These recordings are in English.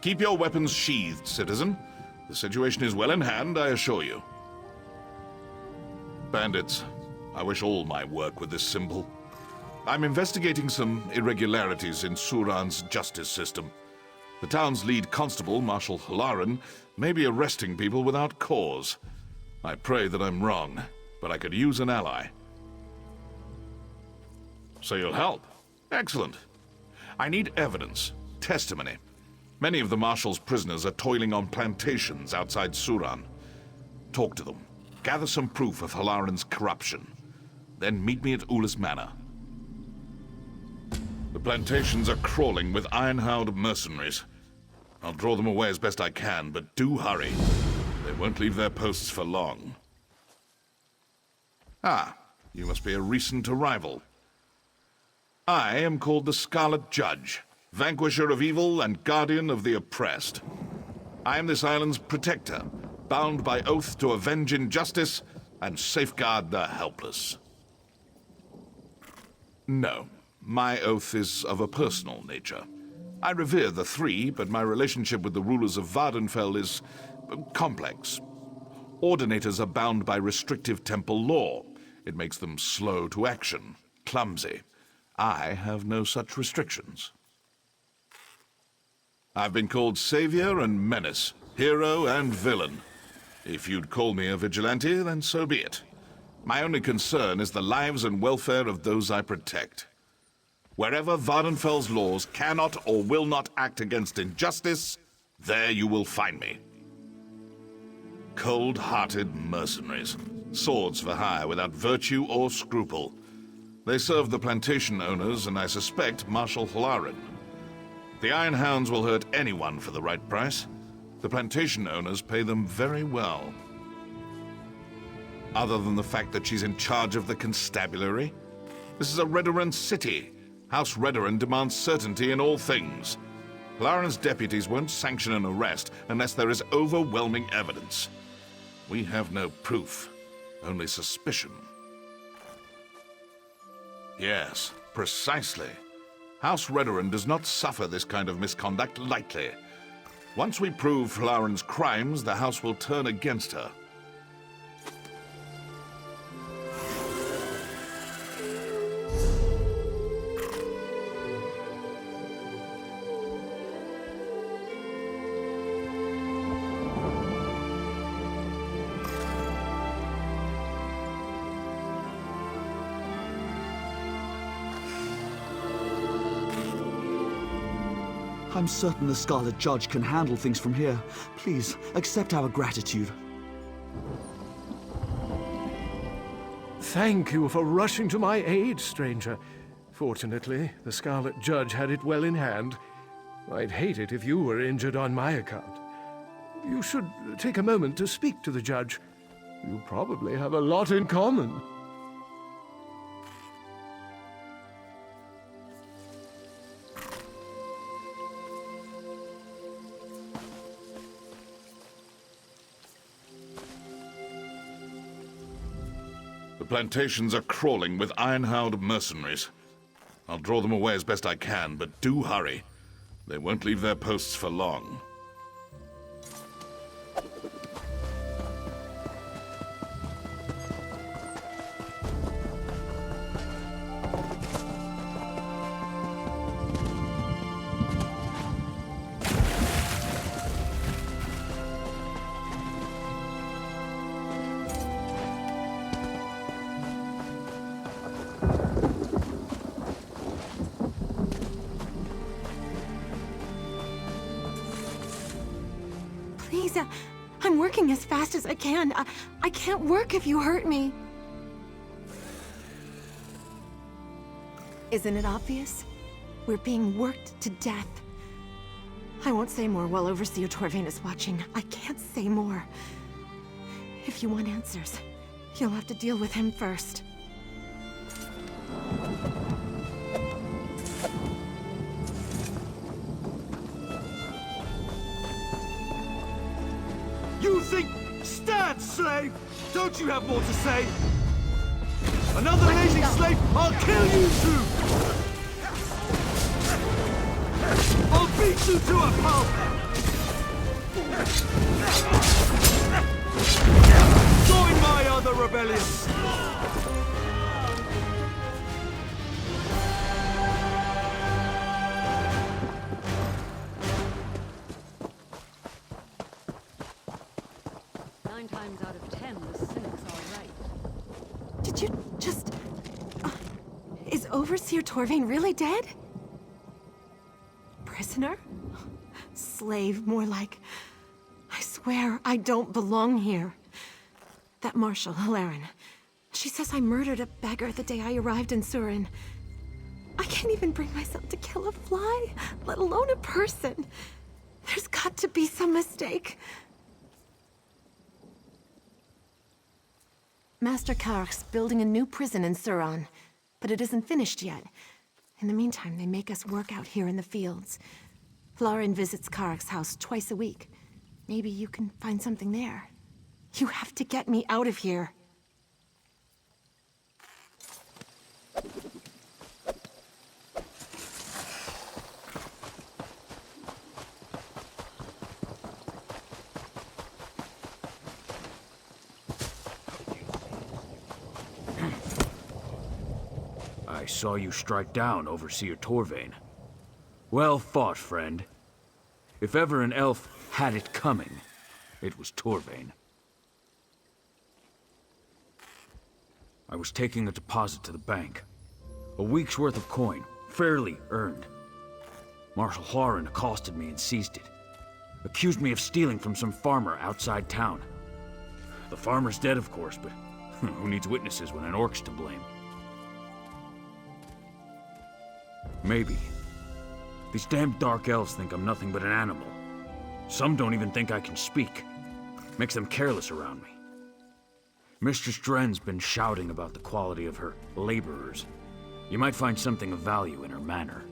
Keep your weapons sheathed, citizen. The situation is well in hand, I assure you. Bandits, I wish all my work were this simple. I'm investigating some irregularities in Suran's justice system. The town's lead constable, Marshal Hlaren, may be arresting people without cause. I pray that I'm wrong, but I could use an ally. So you'll help? Excellent. I need evidence, testimony. Many of the Marshal's prisoners are toiling on plantations outside Suran. Talk to them. Gather some proof of Hlaren's corruption. Then meet me at Ulis Manor. The plantations are crawling with iron-howled mercenaries. I'll draw them away as best I can, but do hurry. They won't leave their posts for long. Ah, you must be a recent arrival. I am called the Scarlet Judge, vanquisher of evil and guardian of the oppressed. I am this island's protector, bound by oath to avenge injustice and safeguard the helpless. No, my oath is of a personal nature. I revere the three, but my relationship with the rulers of Vvardenfell is complex. Ordinators are bound by restrictive temple law. It makes them slow to action, clumsy. I have no such restrictions. I've been called savior and menace, hero and villain. If you'd call me a vigilante, then so be it. My only concern is the lives and welfare of those I protect. Wherever Vvardenfell's laws cannot or will not act against injustice, there you will find me. Cold-hearted mercenaries, swords for hire without virtue or scruple. They serve the plantation owners, and I suspect Marshal Hlaren. The Iron Hounds will hurt anyone for the right price. The plantation owners pay them very well. Other than the fact that she's in charge of the constabulary, this is a Redoran city. House Redoran demands certainty in all things. Hlaren's deputies won't sanction an arrest unless there is overwhelming evidence. We have no proof, only suspicion. Yes, precisely. House Redoran does not suffer this kind of misconduct lightly. Once we prove Hlaren's crimes, the House will turn against her. I'm certain the Scarlet Judge can handle things from here. Please, accept our gratitude. Thank you for rushing to my aid, stranger. Fortunately, the Scarlet Judge had it well in hand. I'd hate it if you were injured on my account. You should take a moment to speak to the Judge. You probably have a lot in common. The plantations are crawling with iron-howled mercenaries. I'll draw them away as best I can, but do hurry. They won't leave their posts for long. Please, I'm working as fast as I can. I can't work if you hurt me. Isn't it obvious? We're being worked to death. I won't say more while Overseer Torvain is watching. I can't say more. If you want answers, you'll have to deal with him first. You think? Stand, slave! Don't you have more to say? Another lazy slave, I'll kill you too! I'll beat you to a pulp! Join my other rebellions! Nine times out of 10, the cynics are right. Did you just... is Overseer Torvain really dead? Prisoner? Slave, more like. I swear I don't belong here. That marshal, Hlaren, she says I murdered a beggar the day I arrived in Suran. I can't even bring myself to kill a fly, let alone a person. There's got to be some mistake. Master Kark's building a new prison in Suran, but it isn't finished yet. In the meantime, they make us work out here in the fields. Hlaren visits Kark's house twice a week. Maybe you can find something there. You have to get me out of here. I saw you strike down Overseer Torvain. Well fought, friend. If ever an elf had it coming, it was Torvain. I was taking a deposit to the bank. A week's worth of coin, fairly earned. Marshal Hlaren accosted me and seized it. Accused me of stealing from some farmer outside town. The farmer's dead, of course, but who needs witnesses when an orc's to blame? Maybe. These damn dark elves think I'm nothing but an animal. Some don't even think I can speak. Makes them careless around me. Mistress Dren's been shouting about the quality of her laborers. You might find something of value in her manner.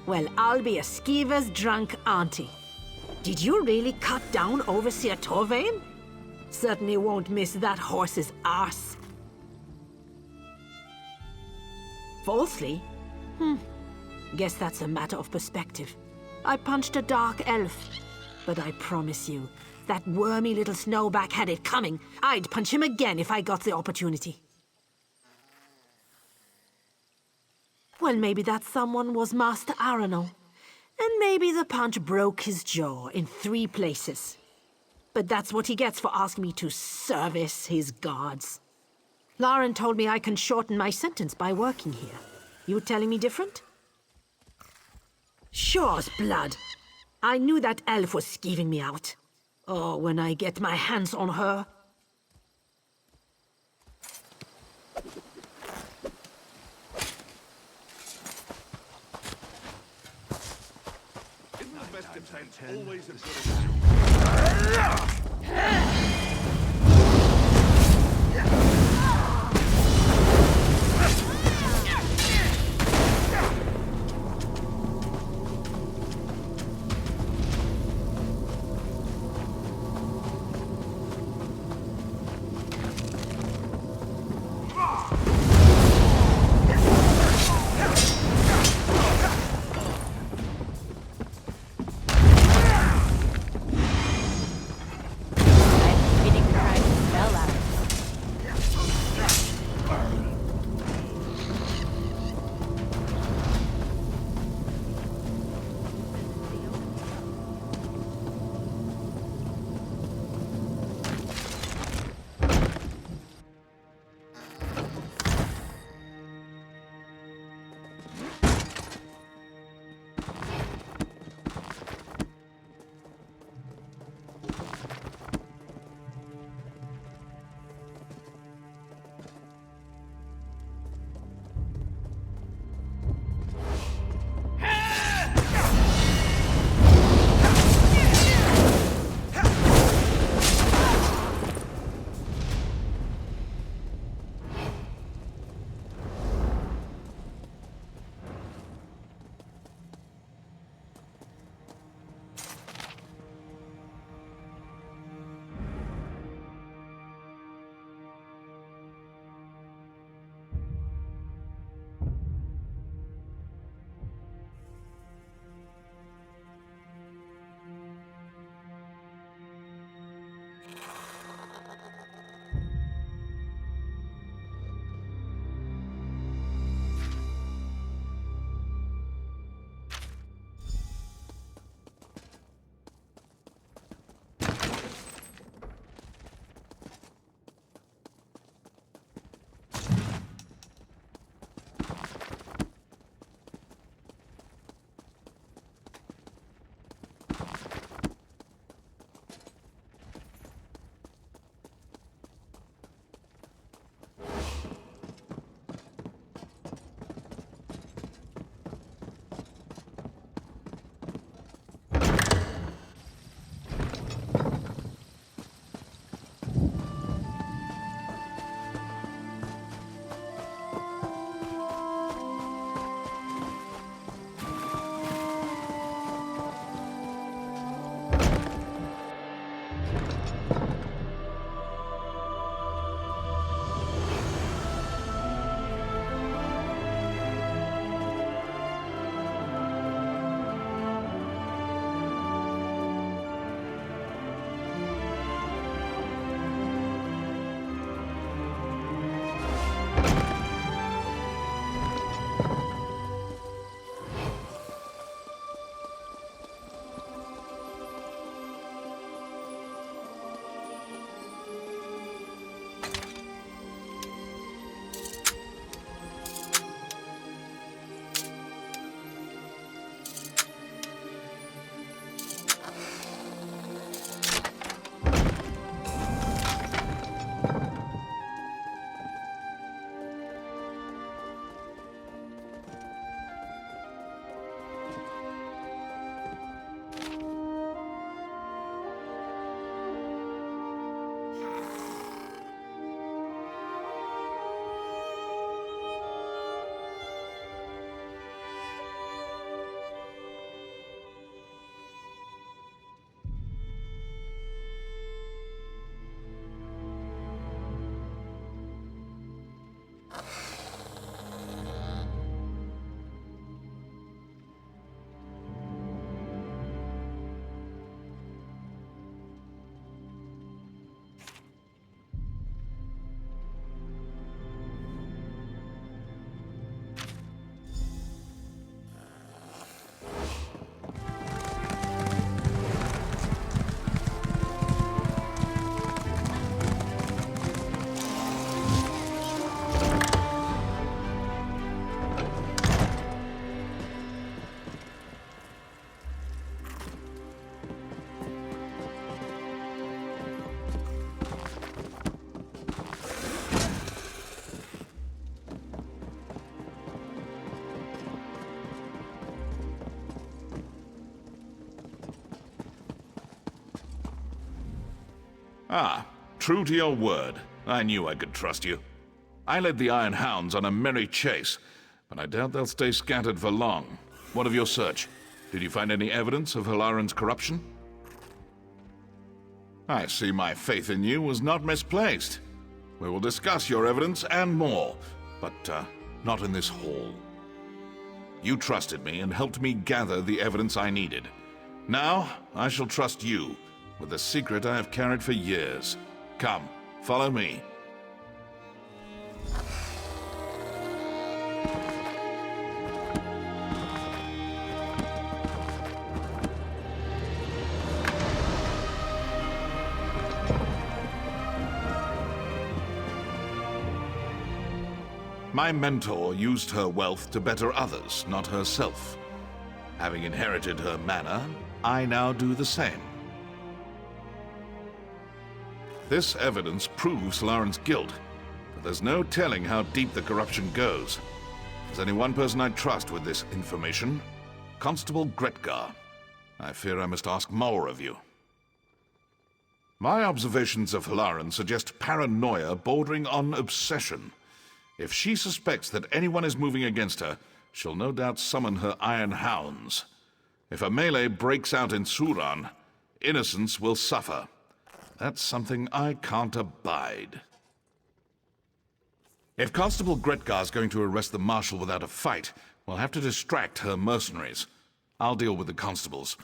Well, I'll be a skeever's drunk auntie. Did you really cut down Overseer Torvain? Certainly won't miss that horse's arse. Falsely? Guess that's a matter of perspective. I punched a dark elf. But I promise you, that wormy little snowback had it coming. I'd punch him again if I got the opportunity. Well, maybe that someone was Master Aranel. And maybe the punch broke his jaw in 3 places. But that's what he gets for asking me to service his gods. Hlaren told me I can shorten my sentence by working here. You telling me different? Sure's blood. I knew that elf was skeeving me out. Oh, when I get my hands on her. Always a good Ah, true to your word. I knew I could trust you. I led the Iron Hounds on a merry chase, but I doubt they'll stay scattered for long. What of your search? Did you find any evidence of Hlaren's corruption? I see my faith in you was not misplaced. We will discuss your evidence and more, but not in this hall. You trusted me and helped me gather the evidence I needed. Now, I shall trust you with a secret I have carried for years. Come, follow me. My mentor used her wealth to better others, not herself. Having inherited her manner, I now do the same. This evidence proves Hlaren's guilt, but there's no telling how deep the corruption goes. There's only one person I trust with this information, Constable Gretgar. I fear I must ask more of you. My observations of Hlaren suggest paranoia bordering on obsession. If she suspects that anyone is moving against her, she'll no doubt summon her Iron Hounds. If a melee breaks out in Suran, innocents will suffer. That's something I can't abide. If Constable Gretgar's going to arrest the marshal without a fight, we'll have to distract her mercenaries. I'll deal with the constables.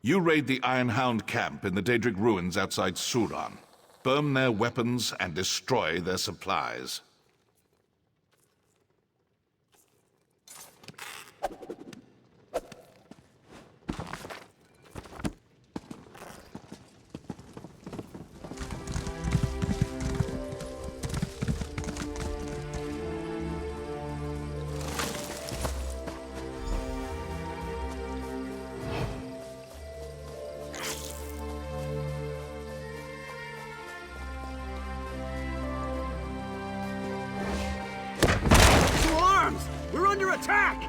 You raid the Iron Hound camp in the Daedric ruins outside Suran. Burn their weapons and destroy their supplies. We're under attack!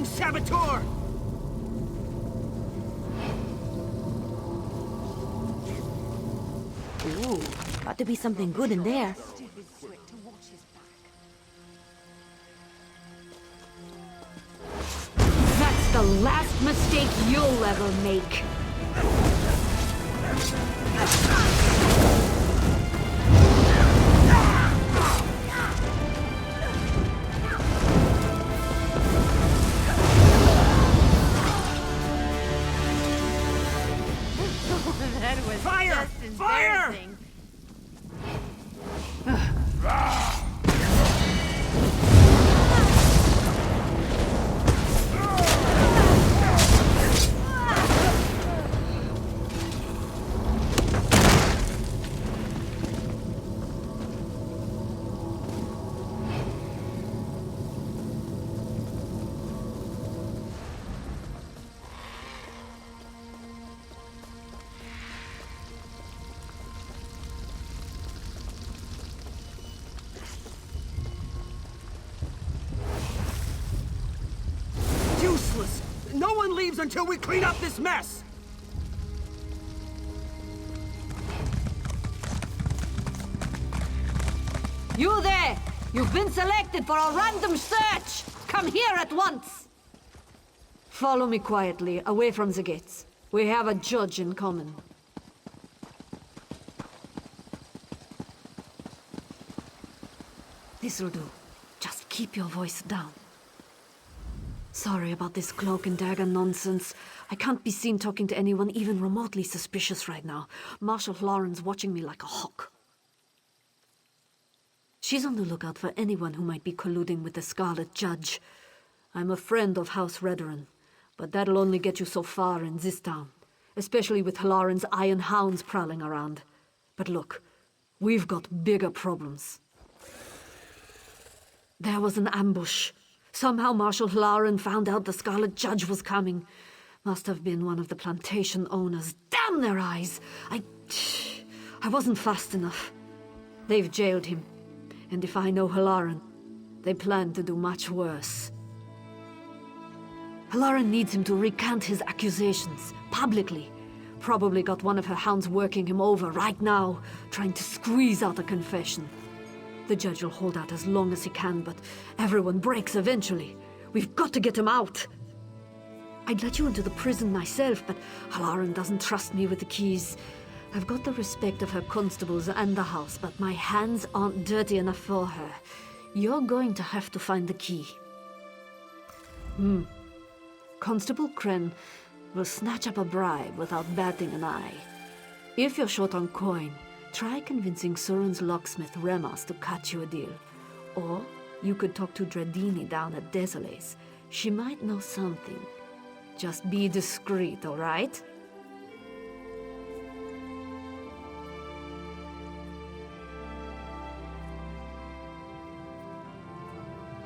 Saboteur! Ooh, got to be something good in there. That's the last mistake you'll ever make. That was Fire! just Fire! embarrassing. No one leaves until we clean up this mess! You there! You've been selected for a random search! Come here at once! Follow me quietly, away from the gates. We have a judge in common. This'll do. Just keep your voice down. Sorry about this cloak and dagger nonsense. I can't be seen talking to anyone even remotely suspicious right now. Marshal Hlaren's watching me like a hawk. She's on the lookout for anyone who might be colluding with the Scarlet Judge. I'm a friend of House Vvardenfell, but that'll only get you so far in this town, especially with Hlaren's iron hounds prowling around. But look, we've got bigger problems. There was an ambush. Somehow Marshal Hlaren found out the Scarlet Judge was coming. Must have been one of the plantation owners. Damn their eyes! I wasn't fast enough. They've jailed him. And if I know Hlaren, they plan to do much worse. Hlaren needs him to recant his accusations, publicly. Probably got one of her hounds working him over right now, trying to squeeze out a confession. The judge will hold out as long as he can, but everyone breaks eventually. We've got to get him out. I'd let you into the prison myself, but Hlaren doesn't trust me with the keys. I've got the respect of her constables and the house, but my hands aren't dirty enough for her. You're going to have to find the key. Constable Kren will snatch up a bribe without batting an eye. If you're short on coin, try convincing Suran's locksmith Remas to cut you a deal. Or you could talk to Dredini down at Desoles. She might know something. Just be discreet, all right?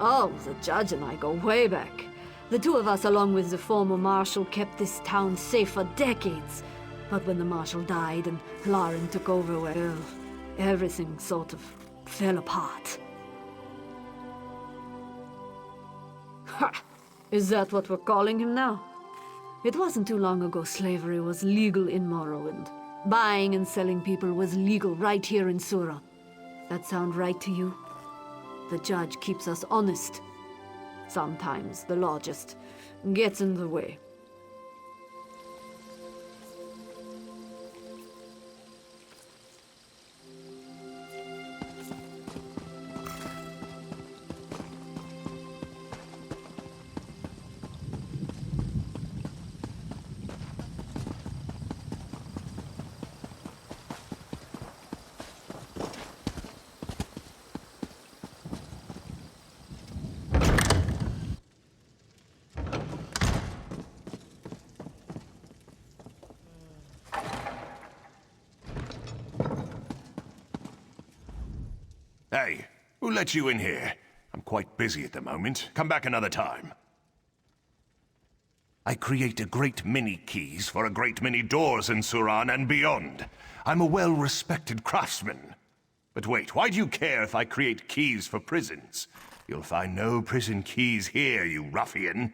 Oh, the judge and I go way back. The two of us, along with the former marshal, kept this town safe for decades. But when the marshal died and Hlaren took over, well, everything sort of fell apart. Ha! Is that what we're calling him now? It wasn't too long ago slavery was legal in Morrowind. Buying and selling people was legal right here in Suran. That sound right to you? The judge keeps us honest. Sometimes the law just gets in the way. Hey, who let you in here? I'm quite busy at the moment. Come back another time. I create a great many keys for a great many doors in Suran and beyond. I'm a well-respected craftsman. But wait, why do you care if I create keys for prisons? You'll find no prison keys here, you ruffian.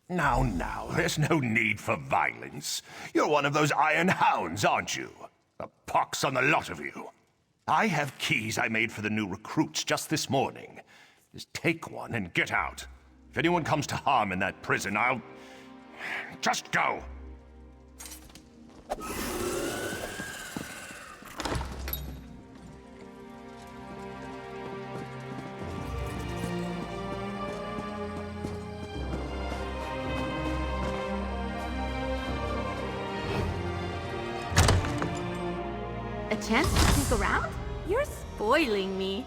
Now, there's no need for violence. You're one of those iron hounds, aren't you? The pox on the lot of you. I have keys I made for the new recruits just this morning. Just take one and get out. If anyone comes to harm in that prison, I'll... just go. A chance to sneak around? You're spoiling me.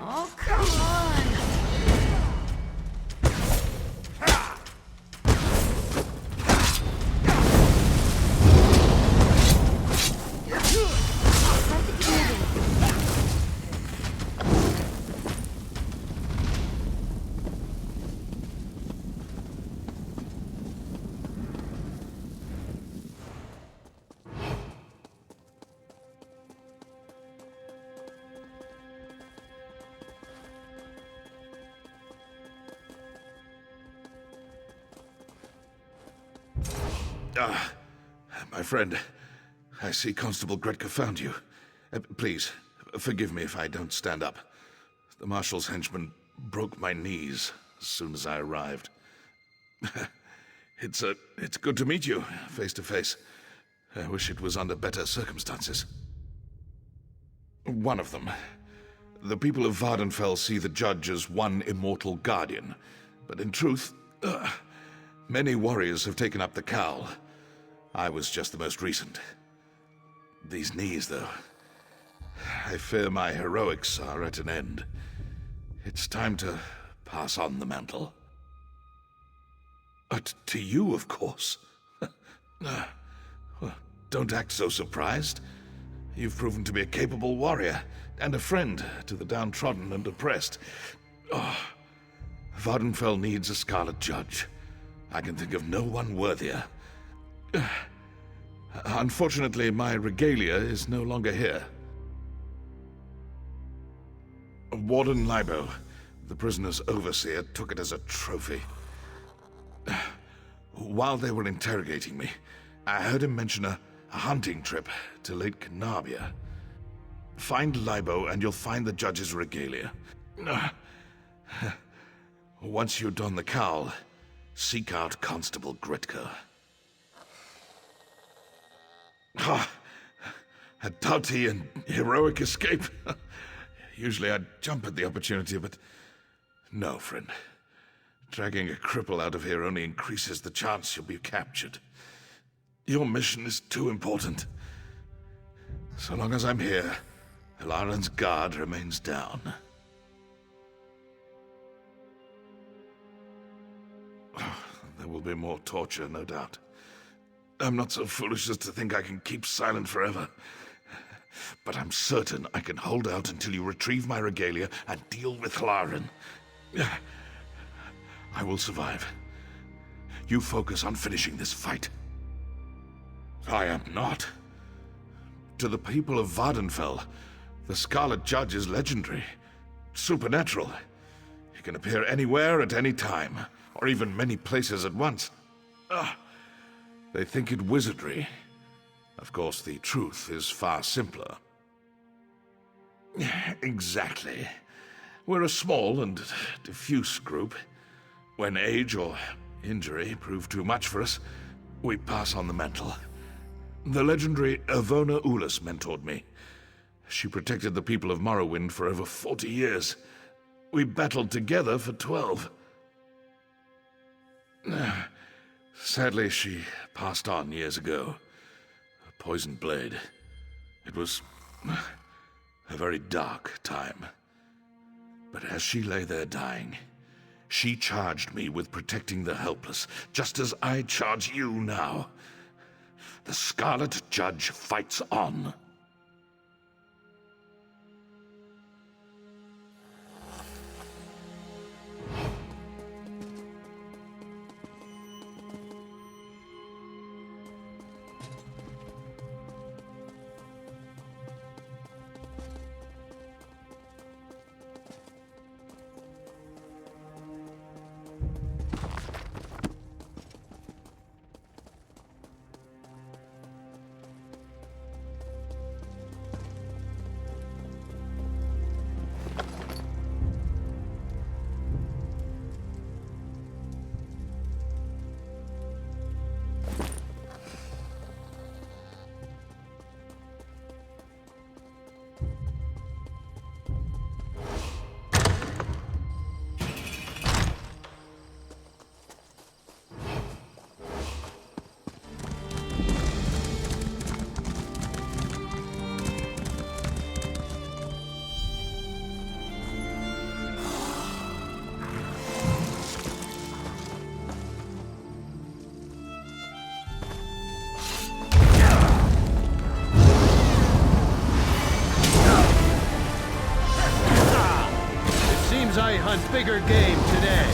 Oh, come on! My friend, I see Constable Gretka found you. Please, forgive me if I don't stand up. The Marshal's henchman broke my knees as soon as I arrived. It's good to meet you, face to face. I wish it was under better circumstances. One of them. The people of Vvardenfell see the Judge as one immortal guardian, but in truth, many warriors have taken up the cowl. I was just the most recent. These knees, though. I fear my heroics are at an end. It's time to pass on the mantle. To you, of course. Don't act so surprised. You've proven to be a capable warrior, and a friend to the downtrodden and oppressed. Vvardenfell needs a Scarlet Judge. I can think of no one worthier. Unfortunately, my regalia is no longer here. Warden Libo, the prisoner's overseer, took it as a trophy. While they were interrogating me, I heard him mention a hunting trip to Lake Canabia. Find Libo and you'll find the Judge's regalia. Once you don the cowl, seek out Constable Gretka. A doughty and heroic escape. Usually I'd jump at the opportunity, but no, friend. Dragging a cripple out of here only increases the chance you'll be captured. Your mission is too important. So long as I'm here, Hlaren's guard remains down. There will be more torture, no doubt. I'm not so foolish as to think I can keep silent forever. But I'm certain I can hold out until you retrieve my regalia and deal with Hlaren. I will survive. You focus on finishing this fight. I am not. To the people of Vvardenfell, the Scarlet Judge is legendary, supernatural. He can appear anywhere at any time, or even many places at once. They think it wizardry. Of course, the truth is far simpler. Exactly. We're a small and diffuse group. When age or injury prove too much for us, we pass on the mantle. The legendary Evona Ulis mentored me. She protected the people of Morrowind for over 40 years. We battled together for 12. Sadly, she passed on years ago. A poisoned blade. It was a very dark time. But as she lay there dying, she charged me with protecting the helpless, just as I charge you now. The Scarlet Judge fights on. I hunt bigger game today.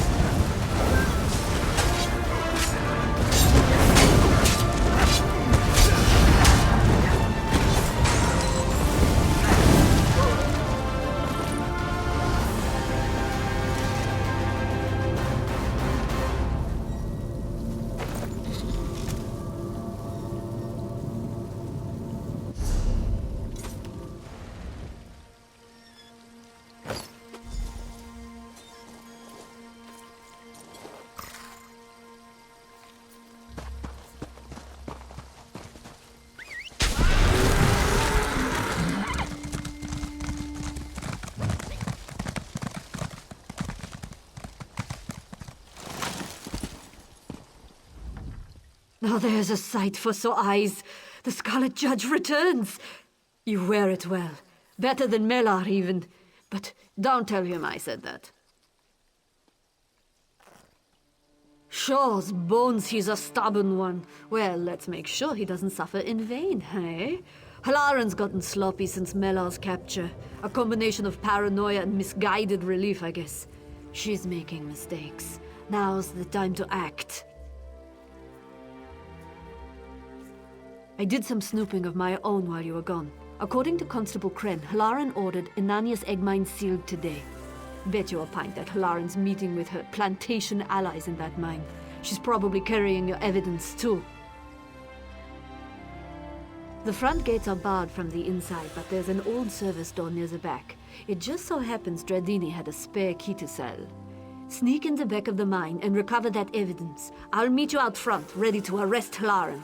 Now there's a sight for sore eyes. The Scarlet Judge returns. You wear it well. Better than Melar, even. But don't tell him I said that. Shaw's bones, he's a stubborn one. Well, let's make sure he doesn't suffer in vain, hey? Hlaren's gotten sloppy since Melar's capture. A combination of paranoia and misguided relief, I guess. She's making mistakes. Now's the time to act. I did some snooping of my own while you were gone. According to Constable Kren, Hlaren ordered Inannia's egg mine sealed today. Bet you a pint that Hlaren's meeting with her plantation allies in that mine. She's probably carrying your evidence too. The front gates are barred from the inside, but there's an old service door near the back. It just so happens Dradini had a spare key to sell. Sneak in the back of the mine and recover that evidence. I'll meet you out front, ready to arrest Hlaren.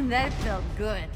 That felt good.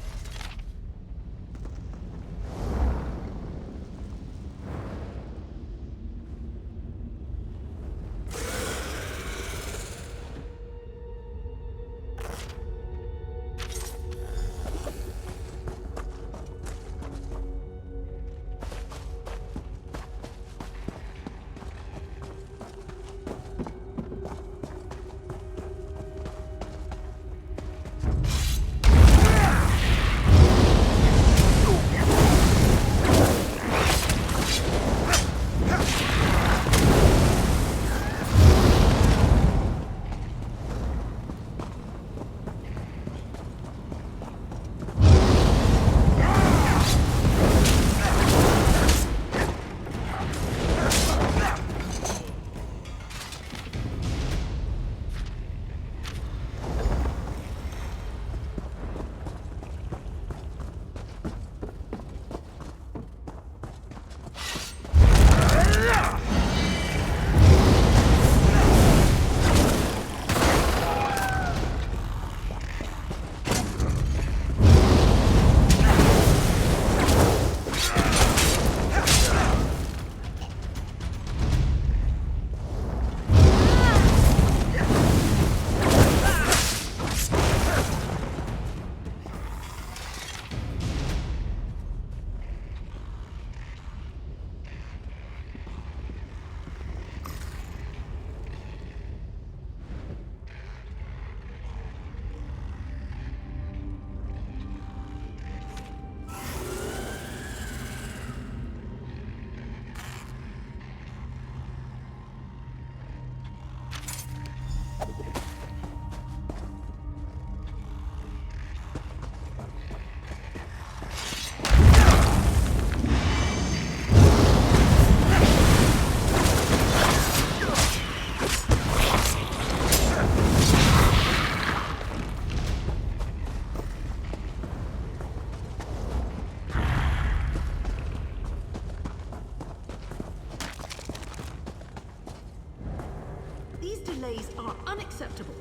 delays are unacceptable.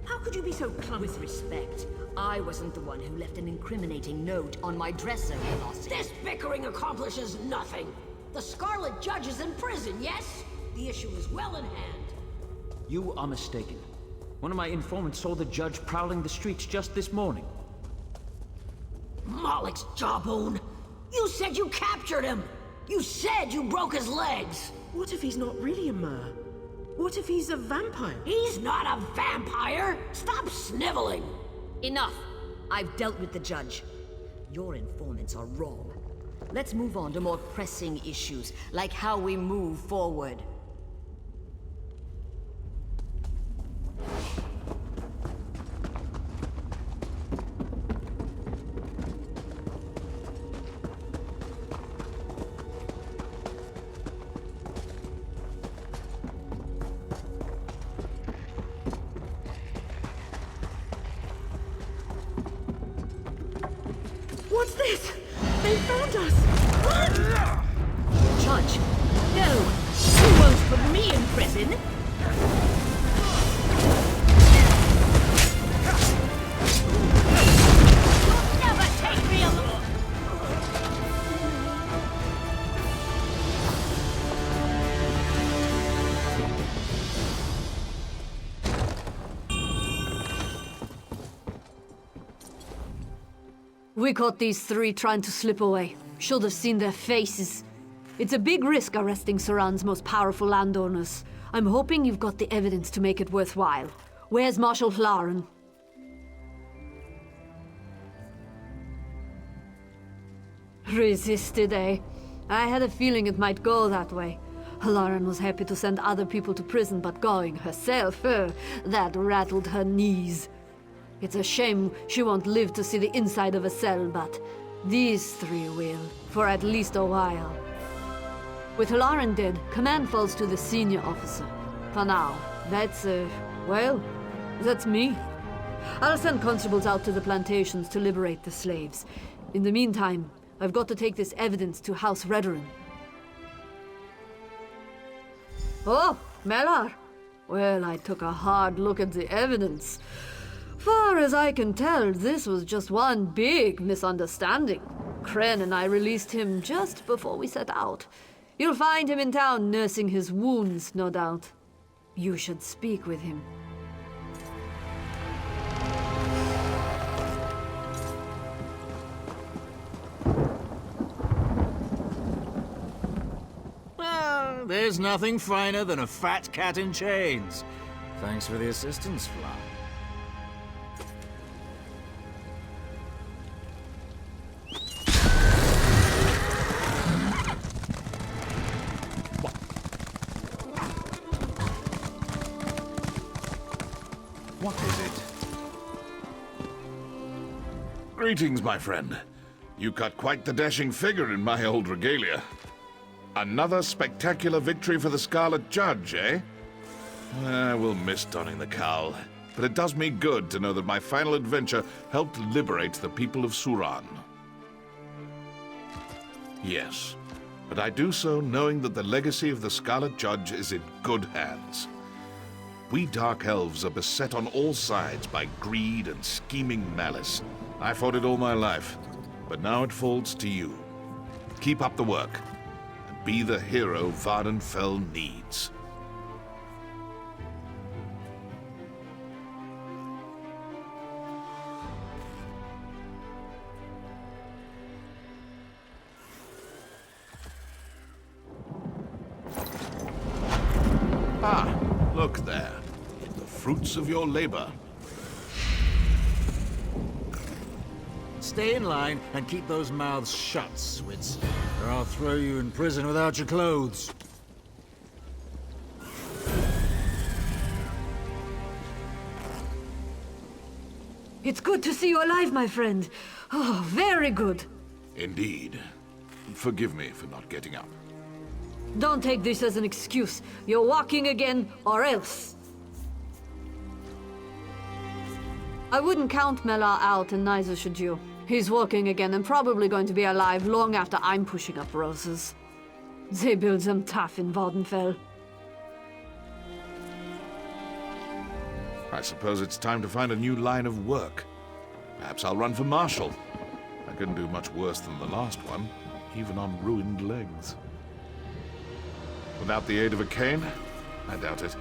How could you be so clumsy? With respect, I wasn't the one who left an incriminating note on my dresser, Velocity. This bickering accomplishes nothing. The Scarlet Judge is in prison, yes? The issue is well in hand. You are mistaken. One of my informants saw the judge prowling the streets just this morning. Moloch's jawbone! You said you captured him! You said you broke his legs! What if he's not really a mer? What if he's a vampire? He's not a vampire! Stop sniveling! Enough! I've dealt with the judge. Your informants are wrong. Let's move on to more pressing issues, like how we move forward. What's this? They found us! Judge, no! You won't put me in prison! You'll never take me alone! We caught these three trying to slip away. Should have seen their faces. It's a big risk arresting Suran's most powerful landowners. I'm hoping you've got the evidence to make it worthwhile. Where's Marshal Hlaren? Resisted, eh? I had a feeling it might go that way. Hlaren was happy to send other people to prison, but going herself, that rattled her knees. It's a shame she won't live to see the inside of a cell, but these three will, for at least a while. With Hlaren dead, command falls to the senior officer. For now, that's, well, that's me. I'll send constables out to the plantations to liberate the slaves. In the meantime, I've got to take this evidence to House Hlaren. Oh, Melar! Well, I took a hard look at the evidence. Far as I can tell, this was just one big misunderstanding. Kren and I released him just before we set out. You'll find him in town nursing his wounds, no doubt. You should speak with him. Well, there's nothing finer than a fat cat in chains. Thanks for the assistance, Fly. What is it? Greetings, my friend. You cut quite the dashing figure in my old regalia. Another spectacular victory for the Scarlet Judge, eh? I will miss donning the cowl, but it does me good to know that my final adventure helped liberate the people of Suran. Yes, but I do so knowing that the legacy of the Scarlet Judge is in good hands. We Dark Elves are beset on all sides by greed and scheming malice. I fought it all my life, but now it falls to you. Keep up the work, and be the hero Vvardenfell needs. Ah, look there. The fruits of your labor. Stay in line and keep those mouths shut, Switz, or I'll throw you in prison without your clothes. It's good to see you alive, my friend. Oh, very good. Indeed. Forgive me for not getting up. Don't take this as an excuse. You're walking again, or else. I wouldn't count Melar out, and neither should you. He's walking again and probably going to be alive long after I'm pushing up roses. They build them tough in Vvardenfell. I suppose it's time to find a new line of work. Perhaps I'll run for marshal. I couldn't do much worse than the last one, even on ruined legs. Without the aid of a cane? I doubt it.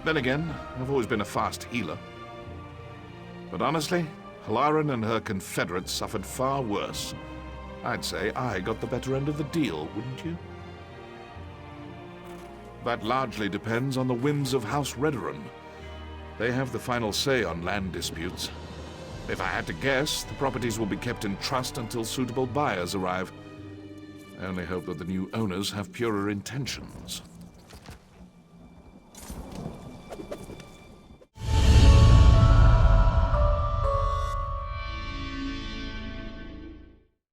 Then again, I've always been a fast healer. But honestly, Hlaren and her confederates suffered far worse. I'd say I got the better end of the deal, wouldn't you? That largely depends on the whims of House Redoran. They have the final say on land disputes. If I had to guess, the properties will be kept in trust until suitable buyers arrive. I only hope that the new owners have purer intentions.